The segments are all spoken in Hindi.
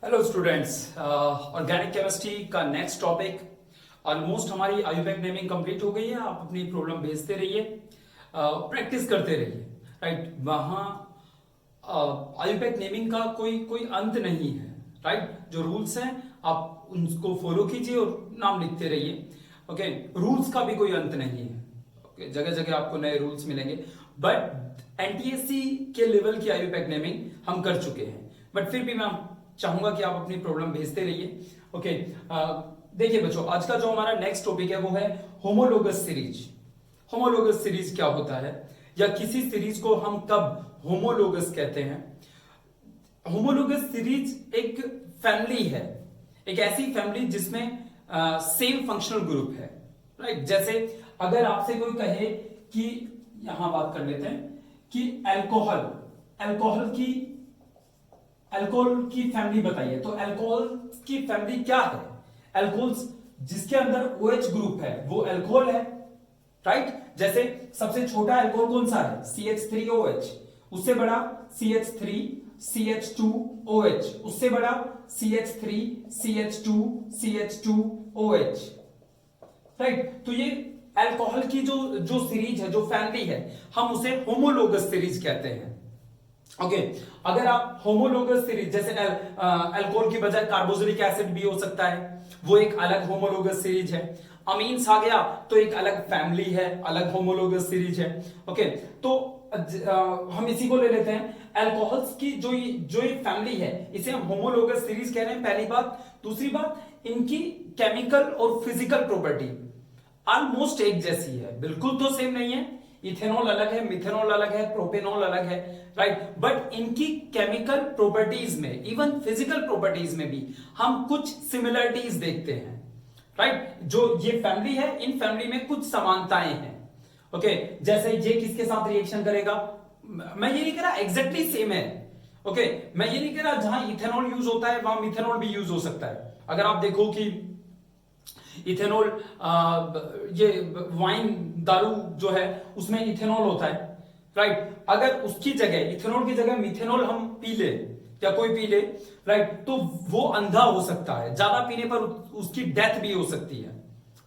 हेलो स्टूडेंट्स, ऑर्गेनिक केमिस्ट्री का नेक्स्ट टॉपिक। ऑलमोस्ट हमारी आयुपैक नेमिंग कंप्लीट हो गई है। आप अपनी प्रॉब्लम भेजते रहिए, प्रैक्टिस करते रहिए। राइट, वहाँ आयुपैक नेमिंग का कोई कोई अंत नहीं है। राइट, जो रूल्स हैं आप उनको फॉलो कीजिए और नाम लिखते रहिए। ओके, रूल्स का भी कोई अंत नहीं है। ओके, जगह जगह आपको नए रूल्स मिलेंगे, बट एनटीएससी के लेवल की आयुपैक नेमिंग हम कर चुके हैं। बट फिर भी मैं चाहूंगा कि आप अपनी प्रॉब्लम भेजते रहिए। ओके, देखिए बच्चों, आज का जो हमारा नेक्स्ट टॉपिक है वो है होमोलोगस सीरीज। होमोलोगस सीरीज क्या होता है, या किसी सीरीज को हम कब होमोलोगस कहते हैं। होमोलोगस सीरीज एक फैमिली है, एक ऐसी फैमिली जिसमें सेम फंक्शनल ग्रुप है। राइट, जैसे अगर आपसे कोई कहे कि यहां बात कर लेते हैं कि अल्कोहल की फैमिली बताइए, तो अल्कोहल की फैमिली क्या है। अल्कोहल्स जिसके अंदर OH ग्रुप है वो अल्कोहल है। राइट, जैसे सबसे छोटा अल्कोहल कौन सा है, CH3OH। उससे बड़ा CH3CH2OH, उससे बड़ा CH3CH2CH2OH। राइट, तो ये अल्कोहल की जो सीरीज है, जो फैमिली है, हम उसे होमोलोगस सीरीज कहते हैं। ओके, अगर आप होमोलोगस सीरीज, जैसे अल्कोहल की बजाय कार्बोक्सिलिक एसिड भी हो सकता है, वो एक अलग होमोलोगस सीरीज है। अमीन्स आ गया तो एक अलग फैमिली है, अलग होमोलोगस सीरीज है। ओके, तो हम इसी को ले लेते हैं। अल्कोहल्स की जो ये फैमिली है, इसे हम होमोलोगस सीरीज कह रहे हैं, पहली बात। दूसरी बात, इनकी केमिकल और फिजिकल प्रॉपर्टी ऑलमोस्ट एक जैसी है, बिल्कुल तो सेम नहीं है। इथेनॉल अलग है, मिथेनॉल अलग है, प्रोपेनॉल अलग है। राइट, बट इनकी केमिकल प्रॉपर्टीज में, इवन फिजिकल प्रॉपर्टीज में भी हम कुछ सिमिलरिटीज देखते हैं। राइट, जो ये फैमिली है, इन फैमिली में कुछ समानताएं हैं। ओके, जैसे ये किसके साथ रिएक्शन करेगा, मैं ये नहीं कह रहा एग्जैक्टली सेम है। ओके, मैं ये नहीं कह रहा जहां इथेनॉल यूज होता है वहां मिथेनॉल भी यूज हो सकता है। अगर आप देखो कि इथेनॉल, ये वाइन, दारू जो है उसमें इथेनॉल होता है। राइट, अगर उसकी जगह, इथेनॉल की जगह मिथेनॉल हम पी ले, या कोई पी ले, राइट, तो वो अंधा हो सकता है, ज्यादा पीने पर उसकी डेथ भी हो सकती है।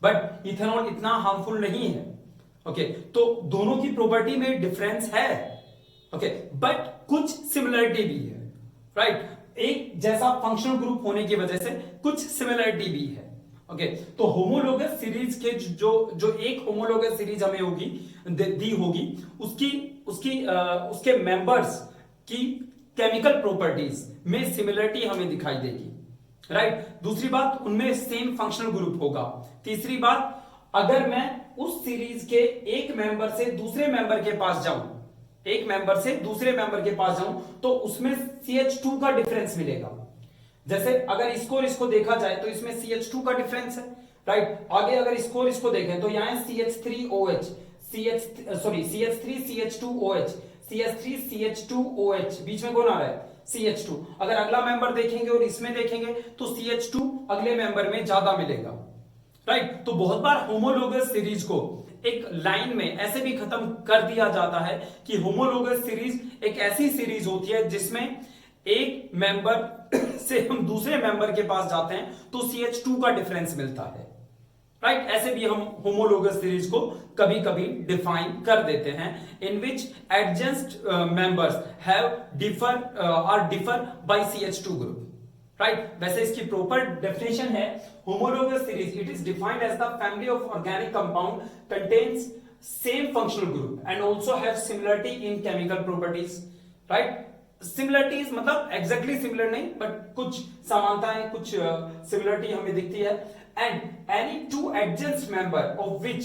बट इथेनॉल इतना हार्मफुल नहीं है। ओके, तो दोनों की प्रॉपर्टी में डिफरेंस है। ओके, बट कुछ सिमिलरिटी भी है। राइट, एक जैसा फंक्शनल ग्रुप होने की वजह से कुछ सिमिलरिटी भी है। ओके, तो होमोलोगस सीरीज के जो एक होमोलोगस सीरीज हमें होगी, दी होगी, उसके मेंबर्स की केमिकल प्रॉपर्टीज में सिमिलरिटी हमें दिखाई देगी। राइट, दूसरी बात, उनमें सेम फंक्शनल ग्रुप होगा। तीसरी बात, अगर मैं उस सीरीज के एक मेंबर से दूसरे मेंबर के पास जाऊं, तो उसमें CH2 का डिफरेंस मिलेगा। जैसे अगर इसको और इसको देखा जाए तो इसमें CH2 का डिफरेंस है। राइट, आगे अगर इसको और इसको देखें तो यहां CH3OH, CH3CH2OH, CH3CH2OH, बीच में कौन आ रहा है, CH2। अगर अगला मेंबर देखेंगे और इसमें देखेंगे तो CH2 अगले मेंबर में ज्यादा मिलेगा। राइट, तो बहुत बार होमोलोगस सीरीज को एक लाइन में ऐसे भी खत्म कर दिया जाता है कि होमोलोगस सीरीज एक ऐसी सीरीज होती है जिसमें एक मेंबर से हम दूसरे मेंबर के पास जाते हैं तो CH2 का डिफरेंस मिलता है। राइट, ऐसे भी हम होमोलोगस सीरीज को कभी कभी डिफाइन कर देते हैं, in which adjacent members have differ by CH2 group. Right, वैसे इसकी प्रॉपर डेफिनेशन है, homologous series, it is defined as the family of organic compound contains same functional group and also have similarity in chemical properties. Right, similarities मतलब एग्जैक्टली सिमिलर नहीं, बट कुछ समानताएं, कुछ सिमिलरिटी हमें दिखती है। And any two adjacent member of which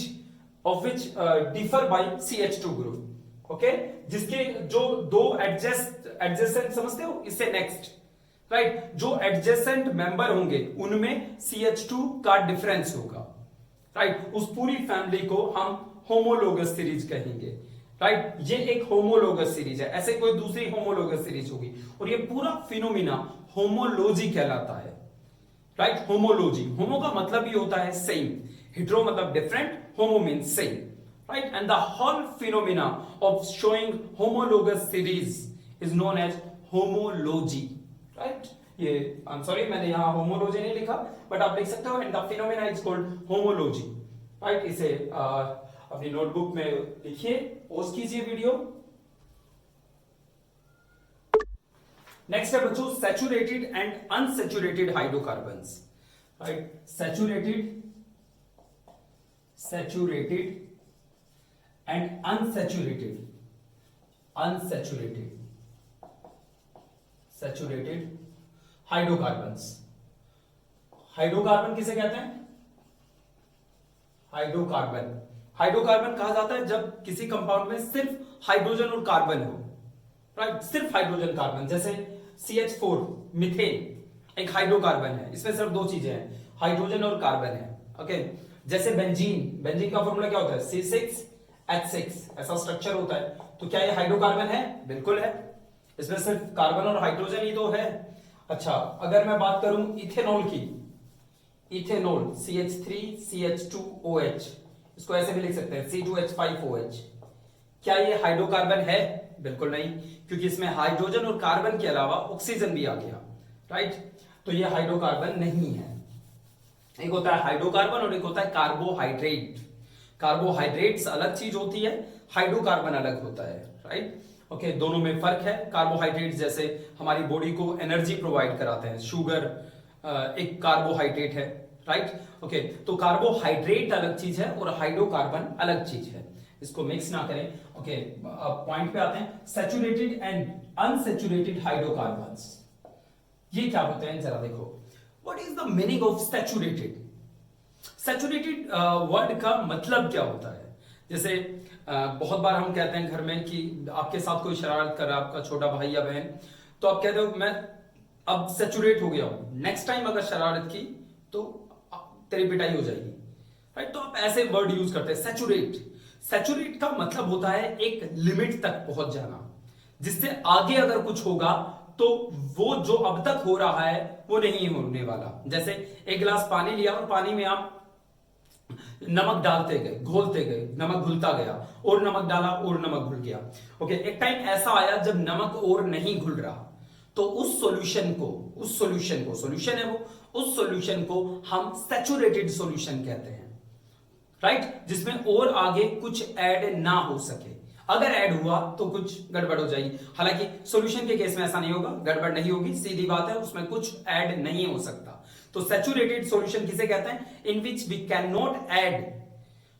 differ by CH2 group. Okay, जिसके जो दो एडजेसेंट समझते हो, इससे नेक्स्ट। राइट, जो एडजेसेंट मेंबर होंगे उनमें CH2 का डिफरेंस होगा। राइट, उस पूरी फैमिली को हम होमोलोगस सीरीज कहेंगे। राइट, ये एक होमोलोगस सीरीज है, ऐसे कोई दूसरी होमोलोगस सीरीज होगी, और ये पूरा फिनोमिना होमोलॉजी कहलाता है। राइट, होमोलॉजी, होमो का मतलब ही होता है सेम, हेटेरो मतलब different, homo means same. Right, and the whole phenomena of showing homologous series is known as homology. Right, ये आई एम सॉरी मैंने यहाँ होमोलॉजी नहीं लिखा, बट आप लिख सकते हो and the phenomena is called homology, right. इसे अपनी नोटबुक में लिखिए, पोस्ट कीजिए वीडियो। नेक्स्ट है बच्चों saturated and unsaturated hydrocarbons, right. Saturated and unsaturated hydrocarbons. Hydrocarbon किसे कहते हैं? हाइड्रोकार्बन कहा जाता है जब किसी कंपाउंड में सिर्फ हाइड्रोजन और कार्बन हो, राइट। सिर्फ हाइड्रोजन कार्बन, जैसे CH4 मीथेन एक हाइड्रोकार्बन है, इसमें सिर्फ दो चीजें हैं, हाइड्रोजन और कार्बन है, ओके। जैसे बेंजीन का फॉर्मूला क्या होता है? C6H6, ऐसा स्ट्रक्चर होता है। तो क्या ये हाइड्रोकार्बन है? बिल्कुल है, इसमें सिर्फ कार्बन और हाइड्रोजन ही तो है। अच्छा, अगर मैं बात करूं इथेनॉल की, इथेनॉल CH3CH2OH, इसको ऐसे भी लिख सकते हैं C2H5OH, क्या ये हाइड्रोकार्बन है? बिल्कुल नहीं, क्योंकि इसमें हाइड्रोजन और कार्बन के अलावा ऑक्सीजन भी आ गया, राइट। तो ये हाइड्रोकार्बन नहीं है। एक होता है हाइड्रोकार्बन और एक होता है कार्बोहाइड्रेट। कार्बोहाइड्रेट्स अलग चीज होती है, हाइड्रोकार्बन अलग होता है, राइट। ओके, दोनों में फर्क है। कार्बोहाइड्रेट जैसे हमारी बॉडी को एनर्जी प्रोवाइड कराते हैं, शुगर एक कार्बोहाइड्रेट है, राइट। ओके, तो कार्बोहाइड्रेट अलग चीज है और हाइड्रोकार्बन अलग चीज है, इसको मिक्स ना करें। ओके, पॉइंट पे आते हैं। सैचुरेटेड एंड अनसैचुरेटेड हाइड्रोकार्बन्स, ये क्या होते हैं जरा देखो। What is the meaning of saturated? Saturated word का मतलब क्या होता है? जैसे बहुत बार हम कहते हैं घर में कि आपके साथ कोई शरारत कर रहा है, आपका छोटा भाई या बहन, तो आप कहते हो मैं अब सैचुरेट हो गया हूं, नेक्स्ट टाइम अगर शरारत की तो तेरी पिटाई हो जाएगी, राइट। तो आप ऐसे वर्ड यूज करते हैं सैचुरेट। सैचुरेट का मतलब होता है एक लिमिट तक पहुंच जाना, जिससे आगे अगर कुछ होगा तो वो जो अब तक हो रहा है वो नहीं होने वाला। जैसे एक गिलास पानी लिया और पानी में आप नमक डालते गए, घोलते गए, नमक घुलता गया, और नमक डाला और नमक घुल गया। ओके, एक टाइम ऐसा आया जब नमक और नहीं घुल रहा, तो उस सॉल्यूशन को सॉल्यूशन है वो, उस सॉल्यूशन को हम सैचुरेटेड सॉल्यूशन कहते हैं, राइट। जिसमें और आगे कुछ ऐड ना हो सके, अगर ऐड हुआ तो कुछ गड़बड़ हो जाएगी। हालांकि सॉल्यूशन के केस में ऐसा नहीं होगा, गड़बड़ नहीं होगी, सीधी बात है, उसमें कुछ ऐड नहीं हो सकता। तो सैचुरेटेड सॉल्यूशन किसे कहते हैं? In which we can not add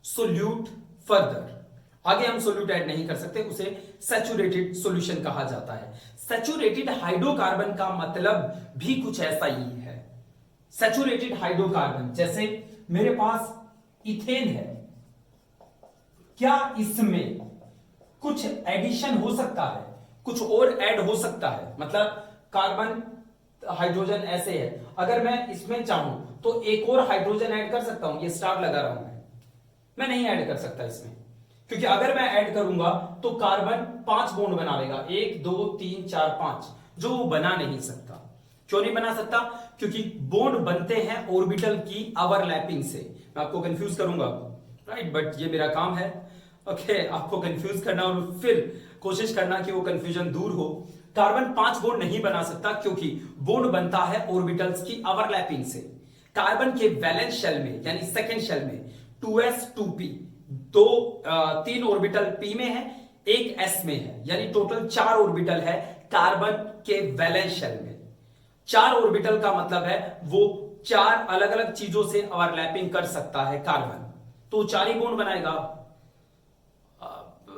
solute further, आगे हम सोल्यूट ऐड नहीं कर सकते, उसे सैचुरेटेड सॉल्यूशन कहा जाता है। सैचुरेटेड हाइड्रोकार्बन का मतलब भी कुछ ऐसा ही है। सैचुरेटेड हाइड्रोकार्बन, जैसे मेरे पास इथेन है, क्या इसमें कुछ एडिशन हो सकता है? कुछ और ऐड हो सकता है? मतलब कार्बन हाइड्रोजन ऐसे है, अगर मैं इसमें चाहूं तो एक और हाइड्रोजन ऐड कर सकता हूं, ये स्टार लगा रहा हूं मैं नहीं ऐड कर सकता इसमें, क्योंकि अगर मैं ऐड करूंगा तो कार्बन 5 बॉन्ड बना लेगा, 1 2 3 4 5, जो वो बना नहीं सकता। क्यों नहीं बना सकता? क्योंकि बॉन्ड बनते हैं ऑर्बिटल की ओवरलैपिंग से। मैं आपको कंफ्यूज करूंगा, राइट, बट ये मेरा काम है, ओके, आपको कंफ्यूज करना और फिर कोशिश करना कि वो कंफ्यूजन दूर हो। कार्बन 5 बॉन्ड नहीं बना सकता क्योंकि बॉन्ड बनता है ऑर्बिटल्स की ओवरलैपिंग से। कार्बन के वैलेंस शेल में यानी सेकेंड शेल में 2s 2p, 3 ऑर्बिटल p में है, 1 s में है, यानी टोटल 4 ऑर्बिटल है कार्बन के वैलेंस शेल में। 4 ऑर्बिटल का मतलब है वो 4 अलग अलग चीजों से ओवरलैपिंग कर सकता है कार्बन, तो 4 ही बॉन्ड बनाएगा।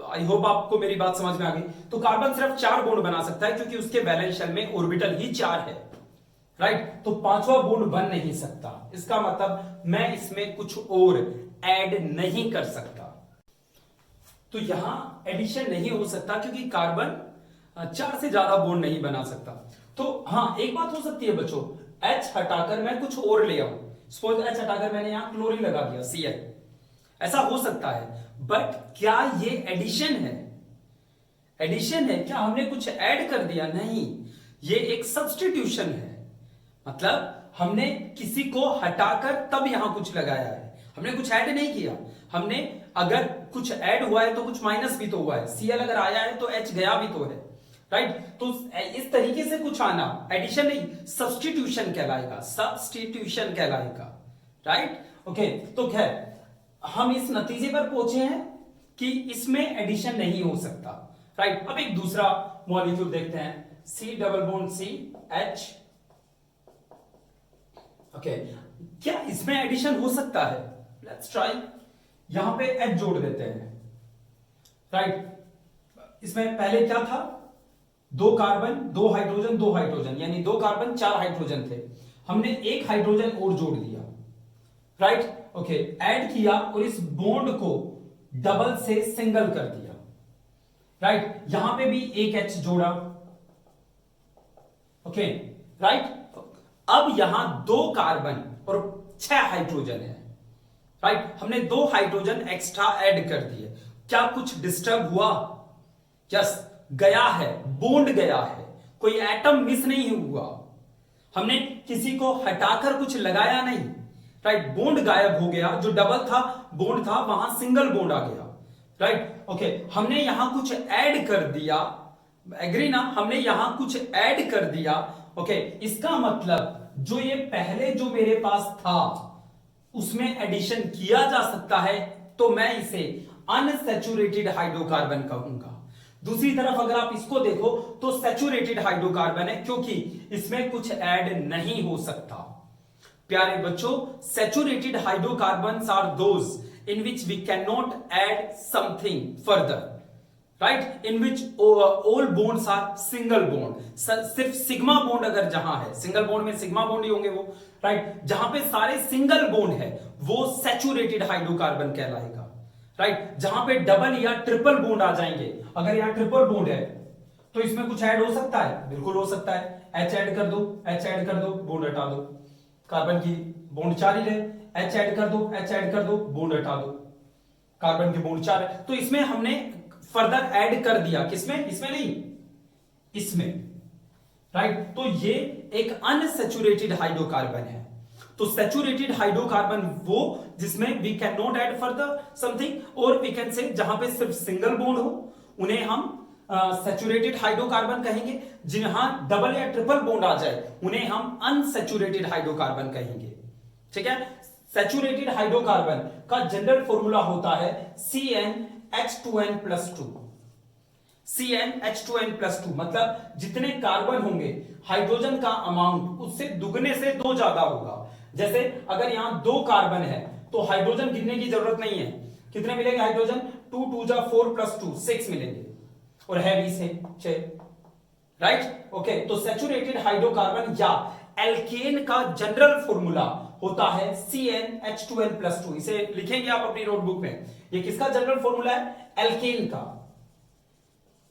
आई होप आपको मेरी बात समझ में आ गई। तो कार्बन सिर्फ 4 बॉन्ड बना सकता है क्योंकि उसके वैलेंस शेल में ऑर्बिटल ही 4 है, राइट। तो 5वां बॉन्ड बन नहीं सकता, इसका मतलब मैं इसमें कुछ और ऐड नहीं कर सकता। तो यहां एडिशन नहीं हो सकता क्योंकि कार्बन 4 से ज्यादा बॉन्ड नहीं बना सकता। तो हाँ, एक बात हो सकती है बच्चों, H हटाकर मैं कुछ और ले आऊं, सपोज H हटाकर मैंने यहां क्लोरीन लगा दिया, Cl, ऐसा हो सकता है, बट क्या ये एडिशन है? एडिशन है क्या? हमने कुछ ऐड कर दिया? नहीं, ये एक सब्स्टिट्यूशन है। मतलब हमने किसी को हटाकर तब यहां कुछ लगाया है, हमने कुछ ऐड नहीं किया। हमने अगर कुछ ऐड हुआ है तो कुछ माइनस भी तो हुआ है, Cl अगर आया है तो H गया भी तो है, राइट। तो इस तरीके से कुछ आना एडिशन नहीं, सब्स्टिट्यूशन कहलाएगा, सब्स्टिट्यूशन कहलाएगा, राइट। ओके, तो खैर हम इस नतीजे पर पहुंचे हैं कि इसमें एडिशन नहीं हो सकता, राइट। अब एक दूसरा मॉलिक्यूल देखते हैं, C double bond C H. Okay, क्या इसमें एडिशन हो सकता है? Let's try. यहां पे एच जोड़ देते हैं, राइट। इसमें पहले क्या था, 2 कार्बन 2 हाइड्रोजन 2 हाइड्रोजन, यानी 2 कार्बन 4 हाइड्रोजन थे। हमने एक हाइड्रोजन और जोड़ दिया, राइट। ओके, ऐड किया और इस बॉन्ड को डबल से सिंगल कर दिया, राइट। यहां पे भी एक एच जोड़ा, ओके, राइट। अब यहां 2 कार्बन और 6 हाइड्रोजन है, राइट। हमने 2 हाइड्रोजन एक्स्ट्रा ऐड कर दिए। क्या कुछ डिस्टर्ब हुआ? यस, गया है, बॉन्ड गया है, कोई एटम मिस नहीं हुआ। हमने किसी को हटाकर कुछ लगाया नहीं, राइट। बॉन्ड गायब हो गया, जो डबल था बॉन्ड था वहां सिंगल बॉन्ड आ गया, राइट। ओके, हमने यहां कुछ ऐड कर दिया, एग्री ना, हमने यहां कुछ ऐड कर दिया। ओके, इसका मतलब जो ये पहले जो मेरे पास था उसमें एडिशन किया जा सकता है, तो मैं इसे अनसैचुरेटेड हाइड्रोकार्बन कहूंगा। दूसरी तरफ अगर आप इसको देखो तो सैचुरेटेड हाइड्रोकार्बन है, क्योंकि इसमें कुछ ऐड नहीं हो सकता। प्यारे बच्चों, saturated hydrocarbons are those in which we can not add something further, right, in which all bonds are single bond. सिर्फ सिग्मा बॉन्ड अगर जहां है, सिंगल बॉन्ड में सिग्मा बॉन्ड ही होंगे वो, राइट। जहां पे सारे सिंगल बॉन्ड है वो सैचुरेटेड हाइड्रोकार्बन कहलाएगा, राइट। जहां पे डबल या ट्रिपल बॉन्ड आ जाएंगे, अगर यहां ट्रिपल बॉन्ड है तो इसमें कुछ ऐड हो सकता है, बिल्कुल हो सकता है। एच ऐड कर दो, एच ऐड कर दो, बॉन्ड हटा दो, कार्बन की बॉन्ड 4 ही रहे, एच ऐड कर दो, एच ऐड कर दो, बॉन्ड हटा दो, कार्बन की बॉन्ड 4 है। तो इसमें हमने फर्दर ऐड कर दिया, किसमें? इसमें नहीं, इसमें, राइट। तो ये एक अनसैचुरेटेड हाइड्रोकार्बन है। तो सैचुरेटेड हाइड्रोकार्बन वो जिसमें we can not add further something, और वी कैन से जहां पे सिर्फ सिंगल बॉन्ड हो उन्हें हम सैचुरेटेड हाइड्रोकार्बन कहेंगे। जहां डबल या ट्रिपल बॉन्ड आ जाए उन्हें हम अनसैचुरेटेड हाइड्रोकार्बन कहेंगे, ठीक है। सैचुरेटेड हाइड्रोकार्बन का जनरल फॉर्मूला होता है CnH2n+2। CnH2n+2 मतलब जितने कार्बन होंगे हाइड्रोजन का अमाउंट उससे दुगने से 2 ज्यादा होगा। जैसे अगर यहां 2 कार्बन है तो हाइड्रोजन गिनने की जरूरत नहीं है, कितने मिलेंगे हाइड्रोजन? 2 2 जा 4 + 2 6 मिलेंगे, और है भी से 6, राइट। ओके, तो सैचुरेटेड हाइड्रोकार्बन या एल्केन का जनरल फॉर्मूला होता है CnH2n+2। इसे लिखेंगे आप अपनी नोटबुक में। ये किसका जनरल फॉर्मूला है? एल्केन का।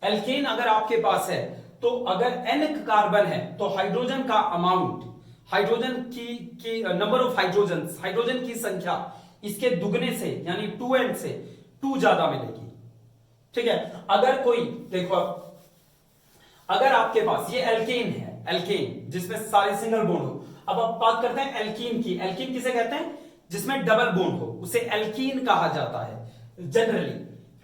एल्केन अगर आपके पास है तो अगर n कार्बन है तो हाइड्रोजन का अमाउंट, हाइड्रोजन की नंबर ऑफ हाइड्रोजन की संख्या इसके दुगने से यानी 2n से 2 ज्यादा मिलेगी, ठीक है। अगर कोई देखो, अगर आपके पास ये एल्केन है, एल्केन जिसमें सारे सिंगल बॉन्ड हो। अब आप बात करते हैं एल्कीन की। एल्कीन किसे कहते हैं? जिसमें डबल बॉन्ड हो उसे एल्कीन कहा जाता है जनरली,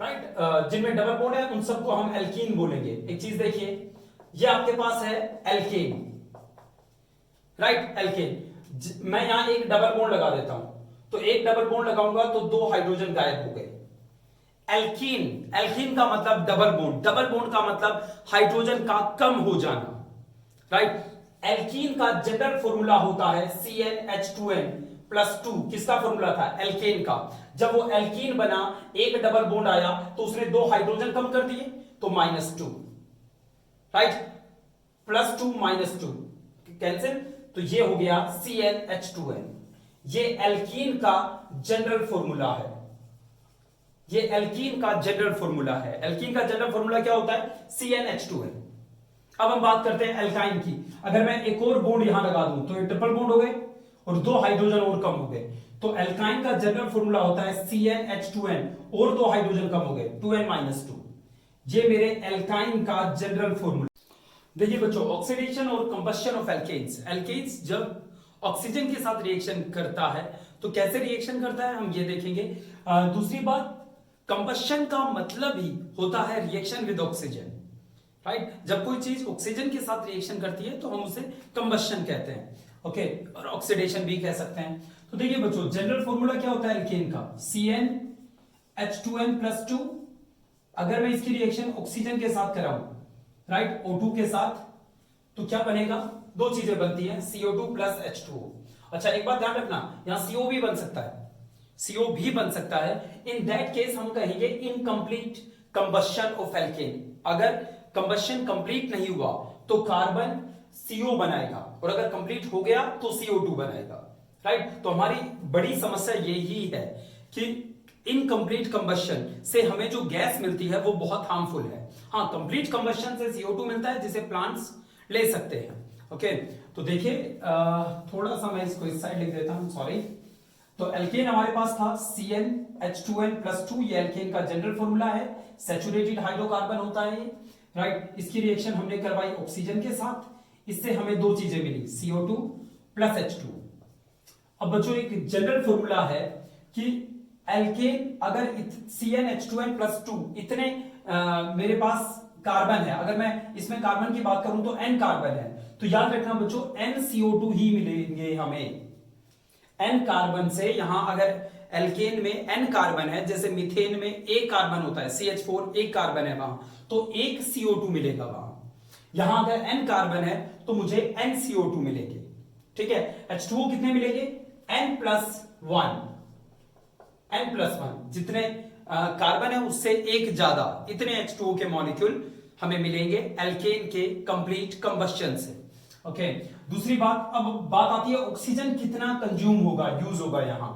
राइट। जिनमें डबल बॉन्ड है उन सबको हम एल्कीन बोलेंगे। एक चीज देखिए, ये आपके पास है एल्केन, राइट, एल्केन। मैं यहां एक डबल बॉन्ड लगा देता हूं, तो एक डबल बॉन्ड लगाऊंगा तो 2 हाइड्रोजन गायब हो गए। एल्कीन, एल्कीन का मतलब डबल बॉन्ड, डबल बॉन्ड का मतलब हाइड्रोजन का कम हो जाना, राइट। एल्कीन का जनरल फॉर्मूला होता है CnH2n+2। किसका फॉर्मूला था? एल्केन का। जब वो एल्कीन बना, एक डबल बॉन्ड आया तो उसने 2 हाइड्रोजन कम कर दिए, तो -2, राइट, +2 -2 कैंसिल, तो ये हो गया CnH2n। ये एल्कीन का जनरल फॉर्मूला है, ये एल्कीन का जनरल फॉर्मूला है। एल्कीन का जनरल फॉर्मूला क्या होता है? CnH2n। अब हम बात करते हैं एल्काइन की। अगर मैं एक और बॉन्ड यहां लगा दूं तो ये ट्रिपल बॉन्ड हो गए और 2 हाइड्रोजन और कम हो गए। तो एल्काइन का जनरल फॉर्मूला होता है CnH2n, और 2 हाइड्रोजन कम हो गए, 2n-2। ये मेरे एल्काइन का जनरल फॉर्मूला। देखिए बच्चों, ऑक्सीडेशन और कंबस्शन ऑफ एल्केन्स। एल्केन्स जब ऑक्सीजन के साथ रिएक्शन करता है तो कैसे रिएक्शन करता है हम ये देखेंगे। दूसरी बात, कंबस्शन का मतलब ही होता है रिएक्शन विद ऑक्सीजन, राइट। जब कोई चीज ऑक्सीजन के साथ रिएक्शन करती है तो हम उसे कंबशन कहते हैं, ओके, और ऑक्सीडेशन भी कह सकते हैं। तो देखिए बच्चों, जनरल फॉर्मूला क्या होता है एल्केन का, CnH2n+2। अगर मैं इसकी रिएक्शन ऑक्सीजन के साथ कराऊं, राइट, O2 के साथ, तो क्या बनेगा, दो चीजें बनती हैं, CO2 प्लस H2O। अच्छा एक बात ध्यान रखना, यहां CO भी बन सकता है, CO भी बन सकता है। इन दैट केस हम कहेंगे इनकम्प्लीट कंबशन ऑफ एल्केन। अगर कंबशन कंप्लीट नहीं हुआ तो कार्बन CO बनाएगा, और अगर कंप्लीट हो गया तो CO2 बनाएगा, राइट। तो हमारी बड़ी समस्या यही है कि इनकम्प्लीट कंबशन से हमें जो गैस मिलती है वो बहुत हार्मफुल है। हाँ, कंप्लीट कंबशन से CO2 मिलता है जिसे प्लांट्स ले सकते हैं, ओके। तो देखिए थोड़ा सा मैं इसको इस साइड लिख देता हूं, सॉरी। तो एल्केन हमारे पास था CnH2n+2, ये एल्केन का जनरल फॉर्मूला है, सैचुरेटेड हाइड्रोकार्बन होता है ये, राइट। इसकी रिएक्शन हमने करवाई ऑक्सीजन के साथ, इससे हमें दो चीजें मिली, CO2 प्लस H2। अब बच्चों एक जनरल फॉर्मूला है कि एल्केन अगर CnH2n+2 इतने मेरे पास कार्बन है, अगर मैं इसमें कार्बन की बात करूं तो n कार्बन है, तो याद रखना बच्चों NCO2 ही मिलेंगे हमें। n कार्बन से, यहां अगर एल्केन में n कार्बन है, जैसे मीथेन में एक कार्बन होता है, CH4 एक कार्बन है वहां, तो एक CO2 मिलेगा वहां। यहां अगर n कार्बन है तो मुझे NCO2 मिलेंगे, ठीक है। H2O कितने मिलेंगे, n+1, जितने कार्बन है उससे एक ज्यादा, इतने H2O के मॉलिक्यूल हमें मिलेंगे एल्केन के कंप्लीट कंबस्शन से, ओके। दूसरी बात, अब बात आती है ऑक्सीजन कितना कंज्यूम होगा, यूज होगा यहां,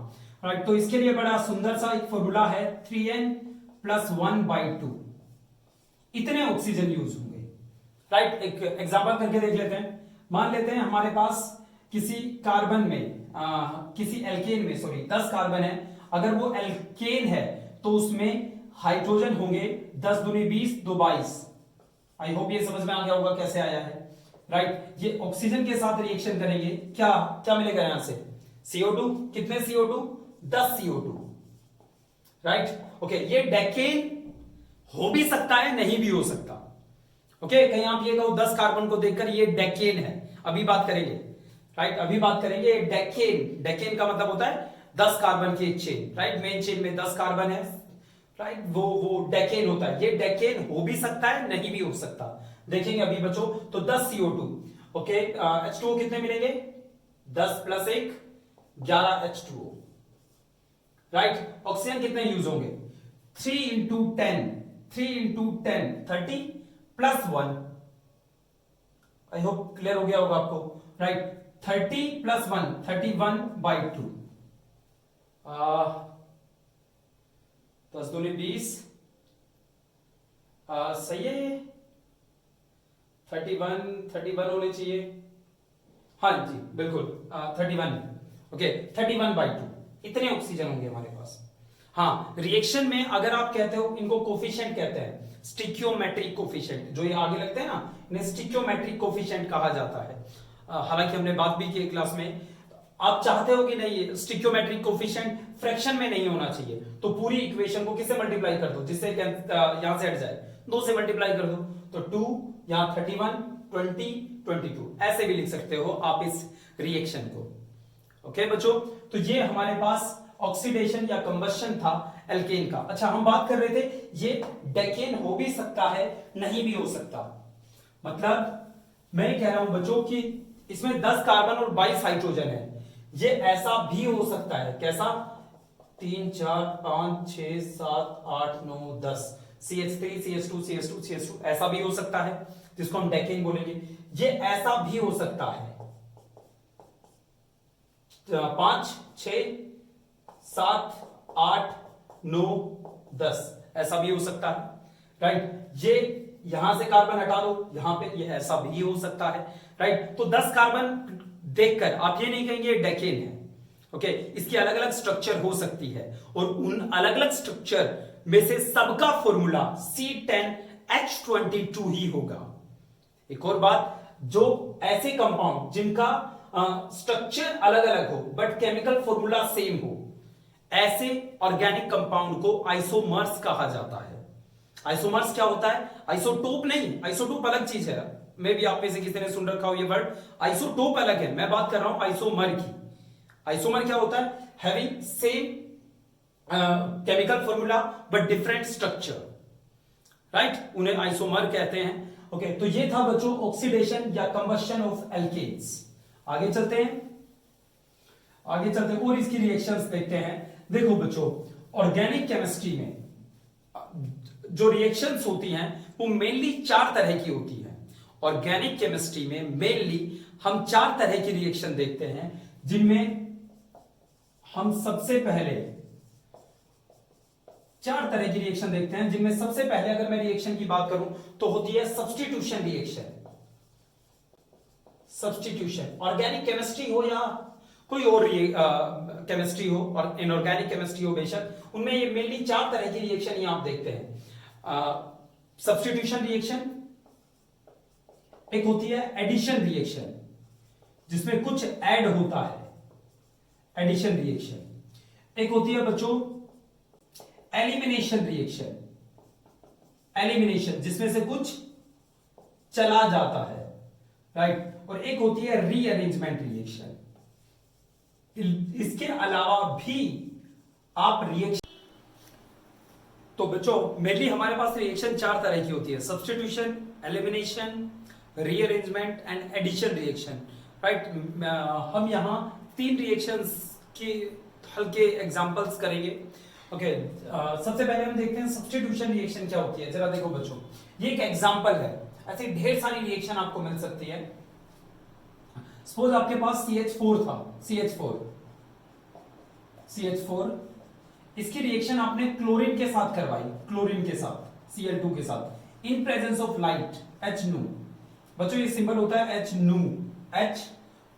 राइट। तो इसके लिए बड़ा सुंदर सा एक फॉर्मूला है, 3n+1/2, इतने ऑक्सीजन यूज होंगे, राइट। एक एग्जांपल करके देख लेते हैं। मान लेते हैं हमारे पास किसी कार्बन में किसी एल्केन में, सॉरी, 10 कार्बन है। अगर वो एल्केन है तो उसमें हाइड्रोजन होंगे 10 दूनी 20, 2 22। आई होप ये समझ में आ गया होगा कैसे आया है, राइट। ये ऑक्सीजन के साथ रिएक्शन करेंगे, क्या क्या मिलेगा यहां से, CO2, कितने CO2, 10 CO2, राइट, ओके। ये डेकेन हो भी सकता है, नहीं भी हो सकता, ओके। कहीं आप ये कहो 10 कार्बन को देखकर ये डेकेन है, अभी बात करेंगे, राइट, अभी बात करेंगे। डेकेन, डेकेन का मतलब होता है 10 कार्बन की एक चेन, राइट, मेन चेन में 10 कार्बन है, राइट, वो डेकेन होता है। ये डेकेन हो भी सकता है, नहीं भी हो सकता, देखेंगे अभी बच्चों। तो 10 CO2, ओके। H2O कितने मिलेंगे, 10 + 1 11 H2O, राइट। ऑक्सीजन कितने यूज होंगे, 3 × 10, 30 + 1, आई होप क्लियर हो गया होगा आपको, राइट। 30 + 1, 31/2, 10 दूनी 20, सही है, 31 होने चाहिए, हाँ जी बिल्कुल, 31, ओके, 31/2, इतने ऑक्सीजन होंगे हमारे पास। हाँ, रिएक्शन में अगर आप कहते हो, इनको कोफिशिएंट कहते हैं, स्टिक्योमेट्रिक कोफिशिएंट, जो ये आगे लगते हैं ना, इन्हें स्टिक्योमेट्रिक कोफिशिएंट कहा जाता है। हालांकि हमने बात भी की क्लास में। आप चाहते हो कि नहीं, स्टिक्योमेट्रिक कोफिशिएंट फ्रैक्शन में नहीं होना चाहिए, तो पूरी इक्वेशन को किससे मल्टीप्लाई कर दो, जिससे यहां से हट जाए, 2 से मल्टीप्लाई कर दो, तो 2, यहां 31, 20, 22, ऐसे भी लिख सकते हो आप इस रिएक्शन को, ओके बच्चों। तो ये हमारे पास ऑक्सीडेशन या कंबशन था एल्केन का। अच्छा, हम बात कर रहे थे ये डेकेन हो भी सकता है, नहीं भी हो सकता। मतलब मैं कह रहा हूं बच्चों कि इसमें 10 कार्बन और 22 हाइड्रोजन है, ये ऐसा भी हो सकता है, कैसा, 3 4 5 6 7 8 9 10, CH3 CH2 CH2 CH2, ऐसा भी हो सकता है, जिसको हम डेकेन बोलेंगे। ये ऐसा भी हो सकता है, 5 6 7 8 9 10, ऐसा भी हो सकता है, राइट। ये यहां से कार्बन हटा दो, यहां पे ये ऐसा भी हो सकता है, राइट। तो 10 कार्बन देखकर आप ये नहीं कहेंगे डेकेन है, ओके। इसकी अलग अलग स्ट्रक्चर हो सकती है, और उन अलग अलग स्ट्रक्चर में से सबका फॉर्मूला C10H22 ही होगा। एक और बात, जो ऐसे कंपाउंड जिनका स्ट्रक्चर अलग अलग हो बट केमिकल फॉर्मूला सेम हो, ऐसे ऑर्गेनिक कंपाउंड को आइसोमर्स कहा जाता है। आइसोमर्स क्या होता है? आइसोटोप नहीं, आइसोटोप अलग चीज है। मे भी आप में से किसी ने सुन रखा हो ये वर्ड। आइसोटोप अलग है, मैं बात कर रहा हूं आइसोमर की। आइसोमर क्या होता है? Having same chemical formula but different structure, right, उन्हें आइसोमर कहते हैं। ओके, तो ये था बच्चों ऑक्सीडेशन या कंबशन ऑफ एल्केन्स। आगे चलते हैं, आगे चलते हैं और इसकी रिएक्शंस देखते हैं। देखो बच्चों, ऑर्गेनिक केमिस्ट्री में जो रिएक्शंस होती हैं वो मेनली 4 तरह की होती हैं। ऑर्गेनिक केमिस्ट्री में मेनली हम 4 तरह की रिएक्शन देखते हैं, जिनमें हम सबसे पहले 4 तरह की रिएक्शन देखते हैं, जिनमें सबसे पहले अगर मैं रिएक्शन की बात करूं तो होती है substitution reaction. Substitution, organic chemistry हो या कोई और केमिस्ट्री हो और इनऑर्गेनिक केमिस्ट्री हो, बेशक उनमें ये मेनली 4 तरह की रिएक्शन ही आप देखते हैं। सब्स्टिट्यूशन रिएक्शन, एक होती है एडिशन रिएक्शन जिसमें कुछ ऐड होता है, एडिशन रिएक्शन। एक होती है बच्चों एलिमिनेशन रिएक्शन, एलिमिनेशन जिसमें से कुछ चला जाता है, राइट। और एक होती है रीअरेंजमेंट रिएक्शन। इसके अलावा भी आप रिएक्शन, तो बच्चों मेनली हमारे पास रिएक्शन 4 तरह की होती है, substitution, elimination, rearrangement and addition reaction, right. हम यहां 3 रिएक्शंस के हल्के एग्जांपल्स करेंगे। ओके, सबसे पहले हम देखते हैं सब्स्टिट्यूशन रिएक्शन क्या होती है। जरा देखो बच्चों, ये एक एग्जांपल है, ऐसी ढेर सारी रिएक्शन आपको मिल सकती है। सपोज आपके पास CH4 था, CH4, इसकी रिएक्शन आपने क्लोरीन के साथ करवाई, क्लोरीन के साथ, Cl2 के साथ, in presence of light H nu। बच्चों ये सिंबल होता है H nu, H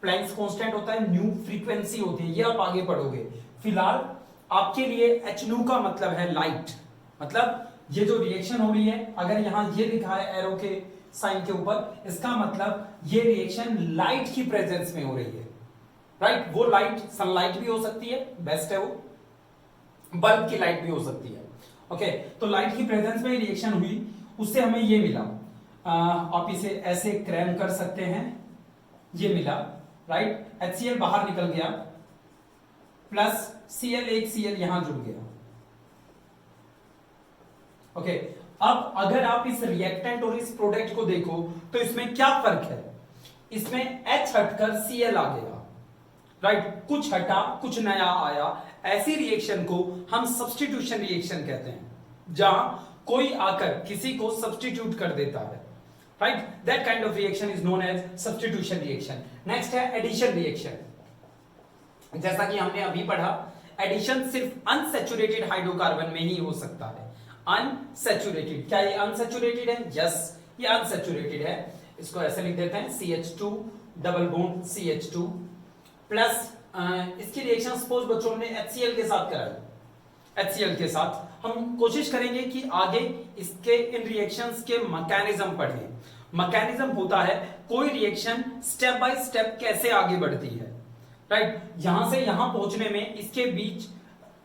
Planck's constant होता है, न्यू फ्रीक्वेंसी होती है, ये आप आगे पढ़ोगे। फिलहाल आपके लिए H nu का मतलब है लाइट, मतलब ये जो रिएक्शन हो रही है, अगर यहां ये लिखा है एरो के साइन के ऊपर, इसका मतलब ये रिएक्शन लाइट की प्रेजेंस में हो रही है, राइट। वो लाइट सनलाइट भी हो सकती है, बेस्ट है वो, बल्ब की लाइट भी हो सकती है। ओके, तो लाइट की प्रेजेंस में रिएक्शन हुई, उससे हमें ये मिला। आप इसे ऐसे क्रैम कर सकते हैं, ये मिला, राइट। HCl बाहर निकल गया, प्लस Cl, एक Cl यहां जुड़ गया। ओके, अब अगर आप इस रिएक्टेंट और इस प्रोडक्ट को देखो तो इसमें क्या फर्क है? इसमें H हटकर Cl आ गया, राइट। कुछ हटा, कुछ नया आया। ऐसी रिएक्शन को हम सब्स्टिट्यूशन रिएक्शन कहते हैं, जहां कोई आकर किसी को सब्स्टिट्यूट कर देता है, right. That kind of reaction is known as substitution reaction. Next है एडिशन रिएक्शन। जैसा कि हमने अभी पढ़ा, एडिशन सिर्फ अनसैचुरेटेड हाइड्रोकार्बन में ही हो सकता है। अनसैचुरेटेड, क्या ये अनसैचुरेटेड है? यस, ये अनसैचुरेटेड है। इसको ऐसे लिख देते हैं, CH2 double bond CH2 plus इसकी रिएक्शन सपोज बच्चों ने HCl के साथ कराई, HCl के साथ हम कोशिश करेंगे कि आगे इसके इन रिएक्शंस के मैकेनिज्म पढ़ें। मैकेनिज्म होता है कोई रिएक्शन स्टेप बाय स्टेप कैसे आगे बढ़ती है, राइट। यहां से यहां पहुंचने में इसके बीच,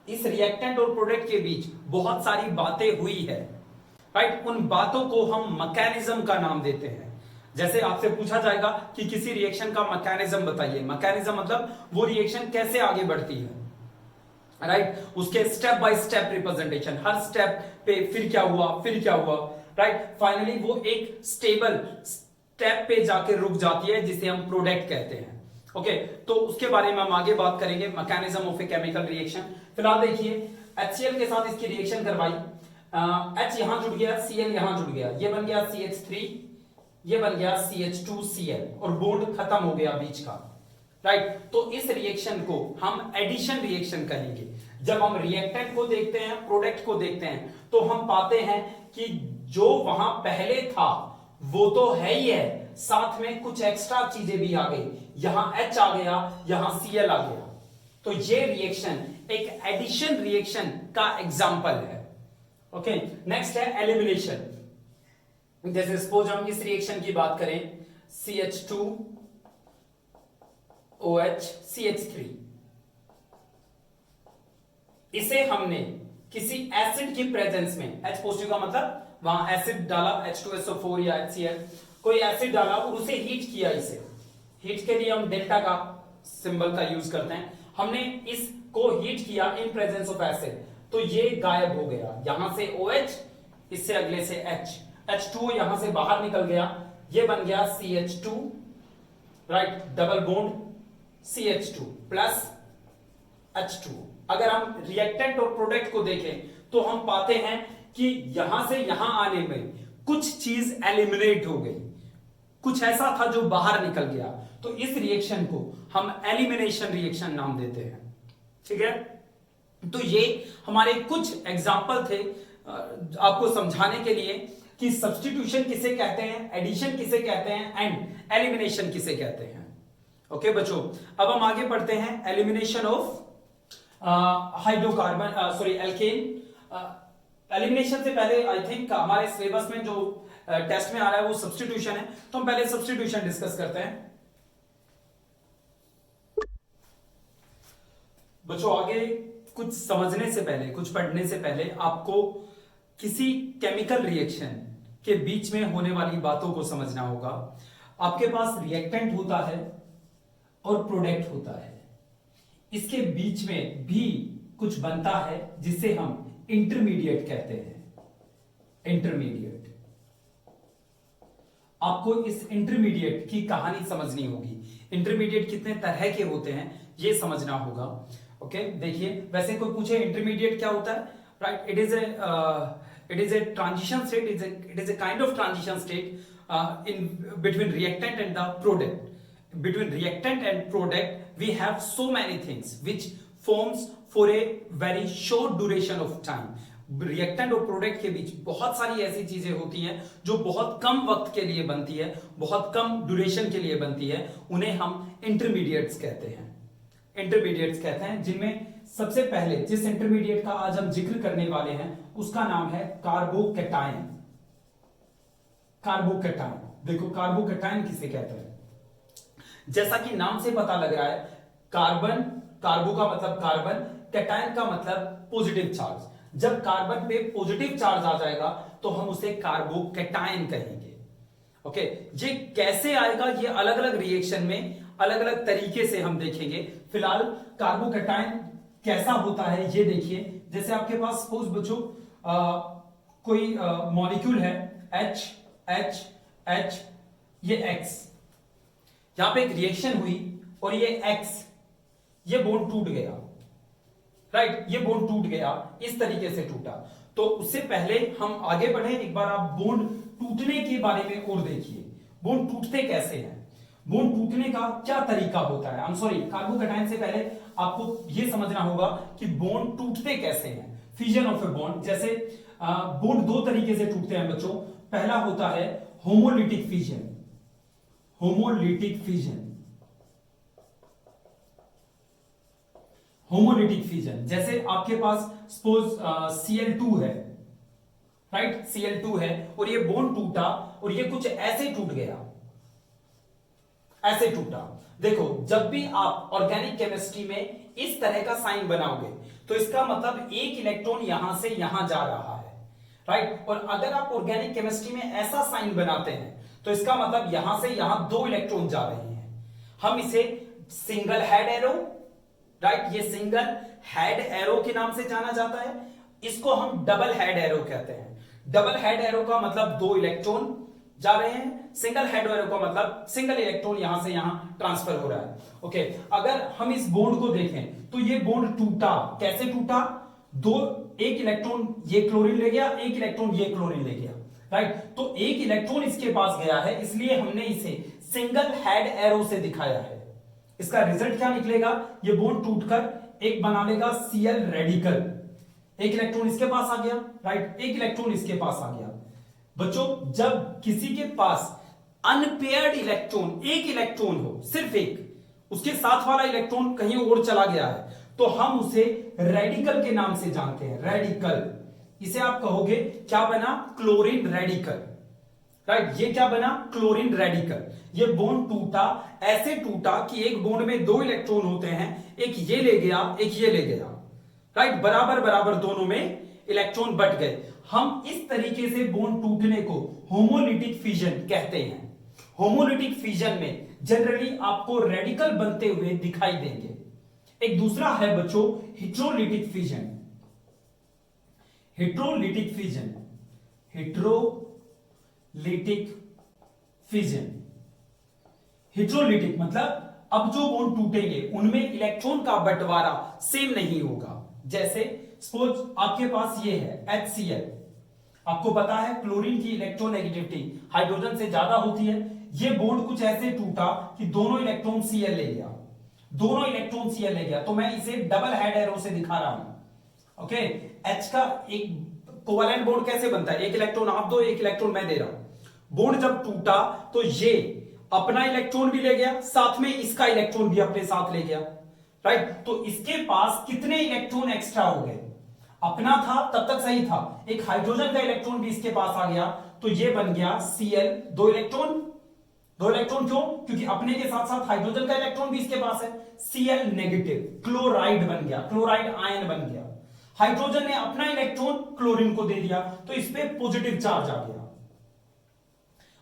इस रिएक्टेंट और प्रोडक्ट के बीच बहुत सारी बातें हुई है, राइट। उन बातों को हम मैकेनिज्म का नाम देते हैं। जैसे आपसे पूछा जाएगा कि किसी रिएक्शन का मैकेनिज्म बताइए, मैकेनिज्म मतलब वो रिएक्शन कैसे आगे बढ़ती है, राइट। उसके step by step representation, her step पे फिर क्या हुआ, फिर क्या हुआ, राइट। फाइनली वो एक स्टेबल स्टेप पे जाके रुक जाती है, जिसे हम प्रोडक्ट कहते हैं। ओके, तो उसके बारे में हम आगे बात करेंगे, mechanism of a chemical reaction. फिलहाल देखिए, HCl के साथ इसकी रिएक्शन करवाई, H यहां जुड़ गया, Cl यहां जुड़ गया, ये बन गया CH3, ये बन गया CH2Cl और बॉन्ड खत्म हो गया बीच का, राइट। तो इस रिएक्शन को हम एडिशन रिएक्शन कहेंगे। जब हम रिएक्टेंट को देखते हैं, प्रोडक्ट को देखते हैं, तो हम पाते हैं कि जो वहां पहले था वो तो है ही है, साथ में कुछ एक्स्ट्रा चीजें भी आ गई, यहां H आ गया, यहां Cl आ गया। तो ये रिएक्शन एक एडिशन रिएक्शन का एग्जाम्पल है। ओके, नेक्स्ट है एलिमिनेशन। जैसे सपोज हम इस रिएक्शन की बात करें, CH2OH CH3, इसे हमने किसी एसिड की प्रेजेंस में, H पॉजिटिव का मतलब वहां एसिड डाला H2SO4 या HCl, कोई एसिड डाला और उसे हीट किया। इसे हीट के लिए हम डेल्टा का सिंबल का यूज करते हैं। हमने इसको हीट किया इन प्रेजेंस ऑफ एसिड, तो ये गायब हो गया। यहां से OH, इससे अगले से H, H2O यहां से बाहर निकल गया, ये बन गया CH2, right, double bond CH2 plus H2O। अगर हम रिएक्टेंट और प्रोडक्ट को देखें तो हम पाते हैं कि यहां से यहां आने में कुछ चीज एलिमिनेट हो गई, कुछ ऐसा था जो बाहर निकल गया, तो इस रिएक्शन को हम एलिमिनेशन रिएक्शन नाम देते हैं। ठीक है, तो ये हमारे कुछ एग्जाम्पल थे आपको समझाने के लिए कि सब्स्टिट्यूशन किसे कहते हैं, एडिशन किसे कहते हैं एंड एलिमिनेशन किसे कहते हैं। ओके बच्चों, अब हम आगे बढ़ते हैं elimination of hydrocarbon, sorry alkane. Elimination से पहले आई थिंक हमारे सिलेबस में जो टेस्ट में आ रहा है वो सब्स्टिट्यूशन है, तो हम पहले सब्स्टिट्यूशन डिस्कस करते हैं। बच्चों आगे कुछ समझने से पहले, कुछ पढ़ने से पहले आपको किसी केमिकल रिएक्शन के बीच में होने वाली बातों को समझना होगा। आपके पास रिएक्टेंट होता है और प्रोडक्ट होता है, इसके बीच में भी कुछ बनता है जिसे हम इंटरमीडिएट कहते हैं। इंटरमीडिएट, आपको इस इंटरमीडिएट की कहानी समझनी होगी। इंटरमीडिएट कितने तरह के होते हैं ये समझना होगा। ओके, देखिए, वैसे कोई पूछे इंटरमीडिएट क्या होता है, right, it is a transition state, it is a kind of transition state in between reactant and the product. Between reactant and product we have so many things which forms for a very short duration of time. Reactant और प्रोडक्ट के बीच बहुत सारी ऐसी चीजें होती हैं जो बहुत कम वक्त के लिए बनती है, बहुत कम ड्यूरेशन के लिए बनती है, उन्हें हम इंटरमीडिएट्स कहते हैं। इंटरमीडिएट्स कहते हैं, जिनमें सबसे पहले जिस इंटरमीडिएट का आज हम जिक्र करने वाले हैं उसका नाम है कार्बोकैटायन। कार्बोकैटायन, देखो कार्बोकैटायन किसे कहते हैं, जैसा कि नाम से पता लग रहा है, कार्बन, कार्बो का मतलब कार्बन, कैटायन का मतलब पॉजिटिव चार्ज। जब कार्बन पे पॉजिटिव चार्ज आ जाएगा तो हम उसे कार्बोकैटायन कहेंगे। ओके, ये कैसे आएगा, ये अलग अलग रिएक्शन में अलग अलग तरीके से हम देखेंगे। फिलहाल कार्बोकैटायन कैसा होता है ये देखिए। जैसे आपके पास सपोज बच्चों कोई मॉलिक्यूल है H H H, ये X, यहां पे एक रिएक्शन हुई और ये X, ये बॉन्ड टूट गया, राइट, ये बॉन्ड टूट गया, इस तरीके से टूटा। तो उससे पहले हम आगे बढ़े, एक बार आप बॉन्ड टूटने के बारे में और देखिए, बॉन्ड टूटते कैसे हैं, बॉन्ड टूटने का क्या तरीका होता है। आई एम सॉरी, कार्बोकैटायन से पहले आपको यह समझना होगा कि बॉन्ड टूटते कैसे हैं। फिजन ऑफ ए बॉन्ड, जैसे बॉन्ड दो तरीके से टूटते हैं बच्चों। पहला होता है homolytic fission, homolytic fission, homolytic fission, जैसे आपके पास सपोज Cl2 है, राइट, Cl2 है और ये बॉन्ड टूटा और ये कुछ ऐसे टूट गया, ऐसे टूटा। देखो, जब भी आप ऑर्गेनिक केमिस्ट्री में इस तरह का साइन बनाओगे तो इसका मतलब एक इलेक्ट्रॉन यहां से यहां जा रहा है, राइट। और अगर आप ऑर्गेनिक केमिस्ट्री में ऐसा साइन बनाते हैं तो इसका मतलब यहां से यहां दो इलेक्ट्रॉन जा रहे हैं। हम इसे सिंगल हेड एरो, राइट, ये सिंगल हेड एरो के नाम से जाना जाता है। इसको हम डबल हेड एरो कहते हैं। डबल हेड एरो का मतलब दो इलेक्ट्रॉन जा रहे हैं, सिंगल हेड एरो का मतलब सिंगल इलेक्ट्रॉन यहां से यहां ट्रांसफर हो रहा है। ओके, अगर हम इस बॉन्ड को देखें तो ये बॉन्ड टूटा, कैसे टूटा, एक इलेक्ट्रॉन ये क्लोरीन ले गया, एक इलेक्ट्रॉन ये क्लोरीन ले गया, राइट। तो एक इलेक्ट्रॉन इसके पास गया है, इसलिए हमने इसे सिंगल हेड एरो से दिखाया है। इसका रिजल्ट क्या निकलेगा, ये बॉन्ड टूटकर एक बना लेगा Cl रेडिकल, एक इलेक्ट्रॉन इसके पास आ गया, राइट, एक इलेक्ट्रॉन इसके पास आ गया। बच्चों, जब किसी के पास अनपेयर्ड इलेक्ट्रॉन, एक इलेक्ट्रॉन हो, सिर्फ एक, उसके साथ वाला इलेक्ट्रॉन कहीं और चला गया है, तो हम उसे रेडिकल के नाम से जानते हैं, रेडिकल। इसे आप कहोगे क्या बना, क्लोरीन रेडिकल, राइट, ये क्या बना, क्लोरीन रेडिकल। ये बॉन्ड टूटा, ऐसे टूटा कि एक बॉन्ड में दो इलेक्ट्रॉन होते हैं, एक ये ले गया, एक ये ले गया, राइट, बराबर बराबर दोनों में इलेक्ट्रॉन बट गए। हम इस तरीके से बॉन्ड टूटने को होमोलिटिक फिजन कहते हैं। होमोलिटिक फिजन में जनरली आपको रेडिकल बनते हुए दिखाई देंगे। एक दूसरा है बच्चों heterolytic fission. Heterolytic fission, heterolytic fission, heterolytic मतलब अब जो बॉन्ड टूटेंगे उनमें इलेक्ट्रॉन का बंटवारा सेम नहीं होगा। जैसे सपोज आपके पास ये है HCl, आपको पता है क्लोरीन की इलेक्ट्रोनेगेटिविटी हाइड्रोजन से ज्यादा होती है। ये बॉन्ड कुछ ऐसे टूटा कि दोनों इलेक्ट्रॉन Cl ले गया, दोनों इलेक्ट्रॉन Cl ले गया, तो मैं इसे डबल हेड एरो से दिखा रहा हूं। ओके, H का एक कोवैलेंट बॉन्ड कैसे बनता है, एक इलेक्ट्रॉन आप दो, एक इलेक्ट्रॉन मैं दे रहा हूं। बॉन्ड जब टूटा तो ये अपना इलेक्ट्रॉन भी ले गया, साथ में इसका इलेक्ट्रॉन भी अपने साथ ले गया, राइट। तो इसके पास कितने इलेक्ट्रॉन एक्स्ट्रा हो गए, अपना था तब तक सही था, एक हाइड्रोजन का इलेक्ट्रॉन भी इसके पास आ गया, तो ये बन गया Cl, दो इलेक्ट्रॉन क्यों, क्योंकि अपने के साथ साथ हाइड्रोजन का इलेक्ट्रॉन भी इसके पास है, Cl नेगेटिव, क्लोराइड बन गया, क्लोराइड आयन बन गया। हाइड्रोजन ने अपना इलेक्ट्रॉन क्लोरीन को दे दिया, तो इस पे पॉजिटिव चार्ज आ गया।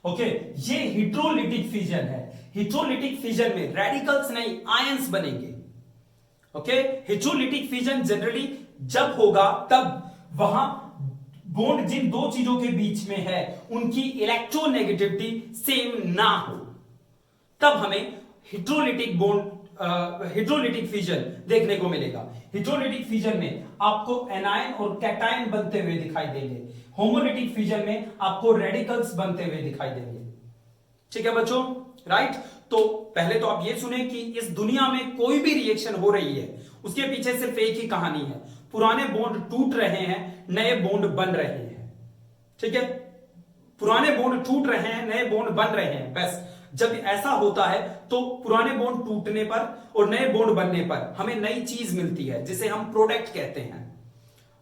ओके, ये हेट्रोलिटिक फिजन है। हेट्रोलिटिक फिजन में रेडिकल्स नहीं आयंस बनेंगे। ओके, हेट्रोलिटिक फिजन जनरली जब होगा तब वहां बॉन्ड जिन दो चीजों के बीच में है उनकी इलेक्ट्रोनेगेटिविटी सेम ना हो, तब हमें हेट्रोलिटिक बॉन्ड हेट्रोलिटिक फिजन देखने को मिलेगा। हेट्रोलिटिक फिजन में आपको एनायन और कैटायन बनते हुए दिखाई देंगे, होमोलिटिक फिजन में आपको रेडिकल्स बनते हुए दिखाई देंगे। ठीक है बच्चों, राइट। तो पहले तो आप ये सुने कि इस दुनिया में कोई भी रिएक्शन हो रही है उसके पीछे सिर्फ एक ही कहानी है, पुराने बॉन्ड टूट रहे हैं, नए बॉन्ड बन रहे हैं। ठीक है, पुराने बॉन्ड टूट रहे हैं, नए बॉन्ड बन रहे हैं, बस। जब ऐसा होता है तो पुराने बॉन्ड टूटने पर और नए बॉन्ड बनने पर हमें नई चीज मिलती है जिसे हम प्रोडक्ट कहते हैं।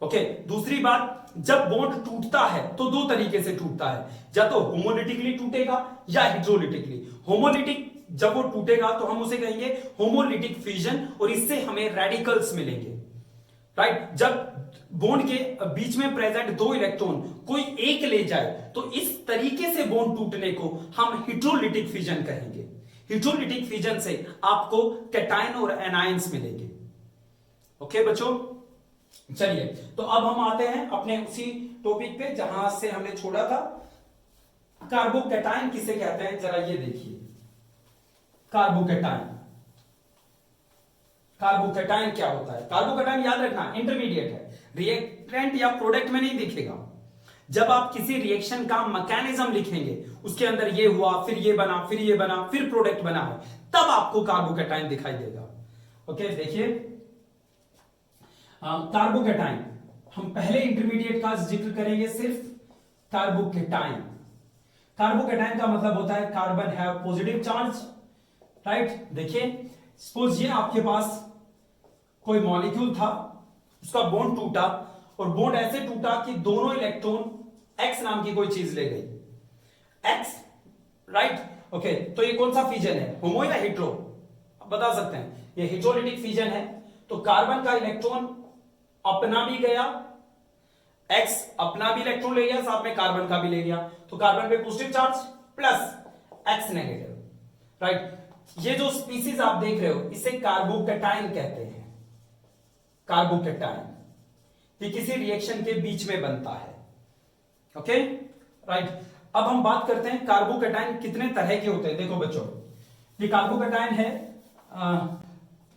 ओके, दूसरी बात, जब बॉन्ड टूटता है तो दो तरीके से टूटता है, या तो होमोलिटिकली टूटेगा या हेट्रोलिटिकली। होमोलिटिक जब वो टूटेगा तो हम उसे कहेंगे होमोलिटिक फिजन और इससे हमें रेडिकल्स मिलेंगे, राइट। जब बॉन्ड के बीच में प्रेजेंट दो इलेक्ट्रॉन कोई एक ले जाए तो इस तरीके से बॉन्ड टूटने को हम हेट्रोलिटिक फिजन कहेंगे। हेट्रोलिटिक फिजन से आपको कैटायन और एनायंस मिलेंगे। ओके बच्चों, चलिए तो अब हम आते हैं अपने उसी टॉपिक पे जहां से हमने छोड़ा था। कार्बोकैटायन किसे कहते हैं, जरा ये देखिए। कार्बोकैटायन, कार्बोकैटायन क्या होता है? कार्बोकैटायन याद रखना इंटरमीडिएट है, रिएक्टेंट या प्रोडक्ट में नहीं दिखेगा। जब आप किसी रिएक्शन का मैकेनिज्म लिखेंगे, उसके अंदर ये हुआ, फिर ये बना, फिर ये बना, फिर प्रोडक्ट बना है, तब आपको कार्बोकैटायन दिखाई देगा। ओके, देखिए कार्बोकैटायन हम पहले इंटरमीडिएट का जिक्र करेंगे, सिर्फ कार्बोकैटायन। कार्बोकैटायन का मतलब होता है carbon have positive charge, right. देखिए सपोज ये आपके पास कोई मॉलिक्यूल था, उसका बॉन्ड टूटा और बॉन्ड ऐसे टूटा कि दोनों इलेक्ट्रॉन एक्स नाम की कोई चीज ले गई, एक्स, राइट। ओके, तो ये कौन सा फिजन है, होमो या हेट्रो? आप बता सकते हैं, ये हेट्रोलिटिक फिजन है। तो कार्बन का इलेक्ट्रॉन अपना भी गया, एक्स अपना भी इलेक्ट्रॉन ले गया, साथ में कार्बन का भी ले गया, तो कार्बन पे positive charge plus x negative, right. ये जो स्पीसीज आप देख रहे हो इसे कार्बोकैटायन कहते हैं। कार्बोकैटायन ये किसी रिएक्शन के बीच में बनता है। Okay, right. अब हम बात करते हैं कार्बोकैटायन कितने तरह के होते हैं। देखो बच्चों, ये कार्बोकैटायन है।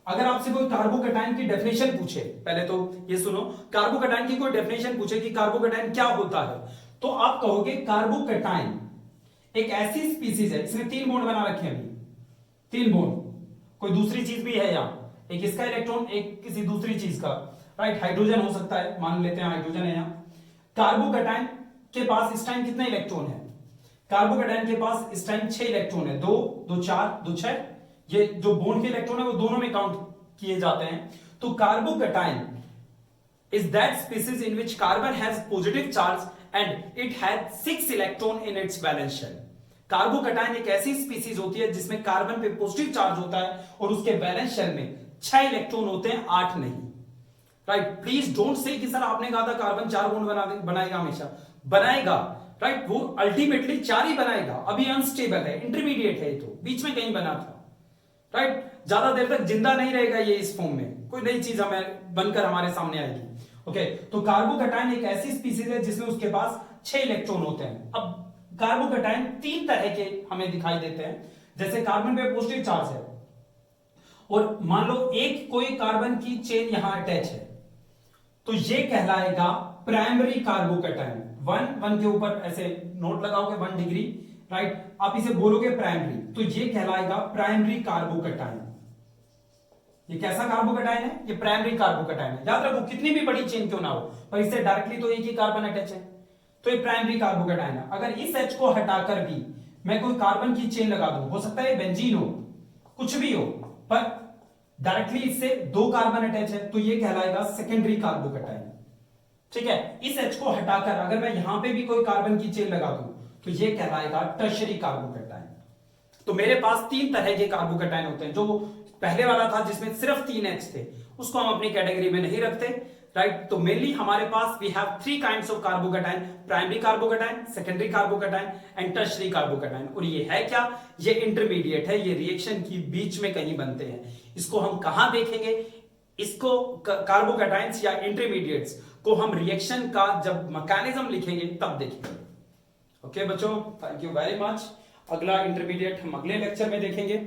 अगर आपसे कोई कार्बोकैटायन की डेफिनेशन पूछे, पहले तो ये सुनो, कार्बोकैटायन की कोई डेफिनेशन पूछे कि कार्बोकैटायन क्या होता है, तो आप कहोगे कार्बोकैटायन एक ऐसी स्पीसीज है, इसमें 3 बॉन्ड बना रखे हैं, अभी 3 बॉन्ड, कोई दूसरी चीज भी है यहां, एक इसका इलेक्ट्रॉन, एक किसी दूसरी चीज का, राइट। हाइड्रोजन हो सकता है, मान लेते हैं हाइड्रोजन है यहां। कार्बोकैटायन के पास इस टाइम कितने इलेक्ट्रॉन है? कार्बोकैटायन के पास इस टाइम 6 इलेक्ट्रॉन है, 2 2 4 2 6। ये जो बॉन्ड के इलेक्ट्रॉन है वो दोनों में काउंट किए जाते हैं। तो carbocation is that species in which carbon has positive charge and it has 6 electron in its valence shell. Carbocation एक ऐसी स्पीसीज होती है जिसमें कार्बन पे पॉजिटिव चार्ज होता है और उसके वैलेंस शेल में 6 इलेक्ट्रॉन होते हैं, 8 नहीं, राइट। प्लीज डोंट से कि सर आपने कहा था कार्बन 4 बॉन्ड बनाएगा, हमेशा बनाएगा, राइट। वो अल्टीमेटली 4 ही बनाएगा। अभी अनस्टेबल है, इंटरमीडिएट है, तो बीच में कहीं बना था, राइट। ज्यादा देर तक जिंदा नहीं रहेगा ये इस फॉर्म में, कोई नई चीज हमें बनकर हमारे सामने आएगी। ओके, तो कार्बोकैटायन एक ऐसी स्पीसीज है जिसमें उसके पास 6 इलेक्ट्रॉन होते हैं। अब कार्बोकैटायन 3 तरह के हमें दिखाई देते हैं। जैसे कार्बन पे पॉजिटिव चार्ज है और मान लो एक कोई कार्बन की चेन यहां अटैच है, तो ये कहलाएगा प्राइमरी कार्बोकैटायन। 1 के ऊपर ऐसे नोट लगाओगे 1 डिग्री, राइट। आप इसे बोलोगे प्राइमरी, तो ये कहलाएगा प्राइमरी कार्बोकैटायन। ये कैसा कार्बोकैटायन है? ये प्राइमरी कार्बोकैटायन है। याद रखो, कितनी भी बड़ी चेन क्यों ना हो, पर इससे डायरेक्टली तो एक ही कार्बन अटैच है, तो ये प्राइमरी कार्बोकैटायन है। अगर इस H को हटाकर भी मैं कोई कार्बन की चेन लगा दूं, हो सकता है बेंजीन हो, कुछ भी हो, पर डायरेक्टली इससे 2 कार्बन अटैच है, तो ये कहलाएगा सेकेंडरी कार्बोकैटायन। ठीक है, इस H को हटाकर अगर मैं यहां पे भी कोई कार्बन की चेन लगा दूं, तो ये कहलाएगा टर्शियरी कार्बोकैटायन। तो मेरे पास 3 तरह के कार्बोकैटायन होते हैं। जो पहले वाला था जिसमें सिर्फ 3 H थे, उसको हम अपनी कैटेगरी में नहीं रखते, राइट। तो मेनली हमारे पास we have 3 kinds of carbocation, primary carbocation, secondary carbocation and tertiary carbocation. और ये है क्या? ये इंटरमीडिएट है, ये रिएक्शन की बीच में कहीं बनते हैं। इसको हम कहां देखेंगे? इसको कार्बोकैटायंस या इंटरमीडिएट्स को हम रिएक्शन का जब मैकेनिज्म लिखेंगे तब देखेंगे। ओके बच्चों, थैंक यू वेरी मच। अगला इंटरमीडिएट हम अगले लेक्चर में देखेंगे।